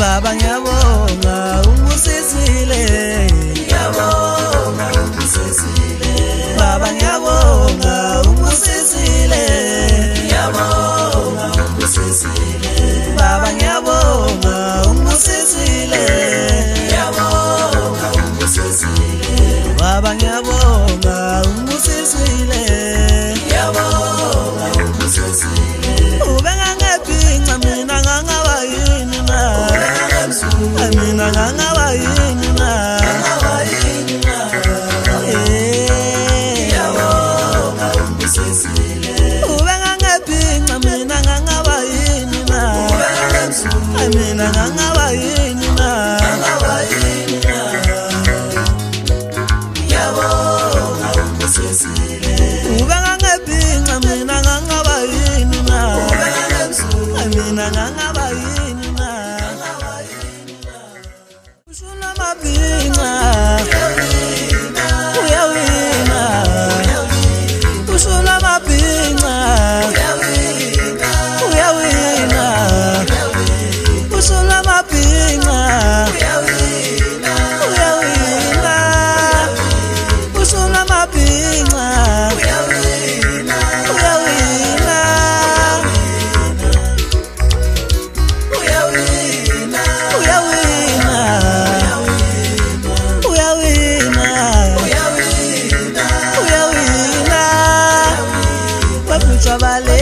Baba ngiyabonga ungusizile, ngiyabonga ungusizile. Baba ngiyabonga ungusizile, ngiyabonga ungusizile. Baba ngiyabonga ungusizile, ngiyabonga ungusizile. Baba ngiyabonga ungusizile, ngiyabonga ungusizile. Ubengangephinca mina ngangaba yini na, mina ngangaba yini na, ngiyabonga ungusizile. Ubengangephinca mina ngangaba yini na, mina ngangaba yini na, ngiyabonga ungusizile. Ubengangephinca mina ngangaba yini na, mina ngangaba yini na. Ushula mabhinca uyawina, ushula mabhinca uyawina, ushula mabhinca uyawina, ushula mabhinca uyawina, uyawina, uyawina, uyawina. Babutsha bale